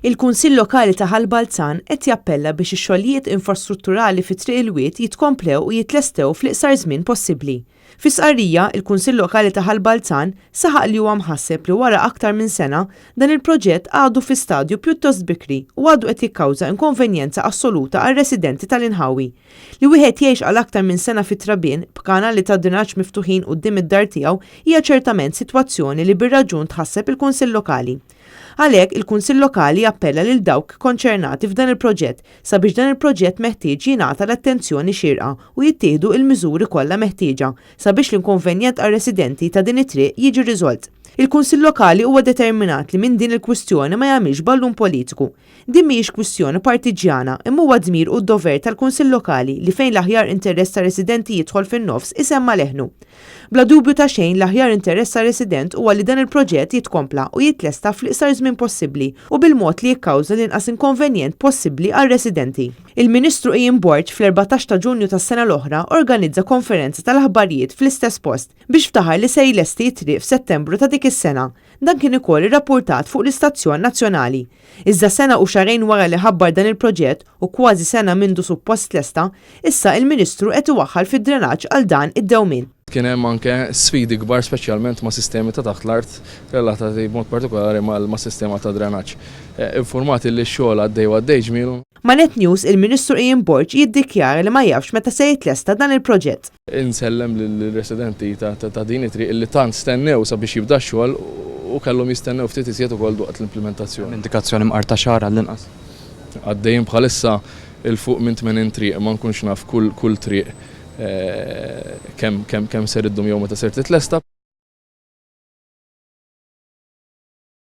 Il-Kunsill Lokali ta' Ħalbalzan qed jappella biex ix-xogħlijiet infrastrutturali fit-triq il-wied jitkomplew u jitlestew fl-iqsar żmien possibbli. Fi sqarrija, il-Kunsill Lokali ta' Ħalbalzan saħaq li huwa mħasseb li wara aktar minn sena dan il-proġett għadu fi stadju pjuttost bikri u għadu qed jikkawża inkonvenjenza assoluta għar-residenti tal-Inħawi. Li wieħed jgħix għal aktar minn sena fit-trabien b'kanali ta' drenaġġ miftuħin quddiem id-dar tiegħu hija ċertament sitwazzjoni li bir-raġun tħasseb il-Kunsill Lokali. Għalhekk il-Kunsill Lokali jappella lil dawk konċernati f'dan il-proġett sabiex dan il-proġett meħtieġ jingħata l-attenzjoni xierqa u jittieħdu l-miżuri kollha meħtieġa sabiex l-inkonvenjent għar-residenti ta' din it-triq jiġi riżolt. Il-Kunsill Lokali huwa determinat li minn din il-kwistjoni ma jagħmilx ballun politiku. Din mhijiex kwistjoni partiġjana imma huwa dmir u d-dover tal-Kunsill Lokali li fejn l-aħjar interess ta' residenti jidħol fin-nofs isemma leħnu. Bla dubju ta' xejn l-aħjar interess ta' resident huwa li dan il-proġett jitkompla u jitlesta fl-iqsar żmien possibbli u bil-mod li jikkawża l-inqas inkonvenjent possibbli għar-residenti. Il-Ministru Ian Borg fl-14 ta' Ġunju tas-sena l-oħra organizza konferenza tal-aħbarijiet fl-istess post biex ftaħar li se jlesti t-triq f'Settembru ta' dik is-sena. Dan kien ukoll irrappurtat fuq l-istazzjon nazzjonali. Iżda sena u xarejn wara li ħabbar dan il-proġett u kważi sena mindu suppost lesta, issa il-Ministru qed iwaħħal fid-drenaġġ għal dan id-dewmien. Kien hemm anke sfidi kbar speċjalment ma' sistemi ta' taħt l-art relatati b'mod partikolari ma' sistema ta' drenaġġ. Informati li x-xogħol għaddej ġmielu. Ma' Net News il-Ministru Ian Borg jiddikjara li ma jafx meta se jitlesta dan il-proġett. Insellem lill-residenti ta' din it-triq li tant stennew sabiex jibda x-xogħol u kellhom jistennew ftit iżjed ukoll waqt l-implementazzjoni. Indikazzjoni mqarta xahar għall-inqas. Għaddejjin bħalissa il-fuq minn 80 triq ma nkunx naf kull triq kemm ser iddum jew meta ser titlesta.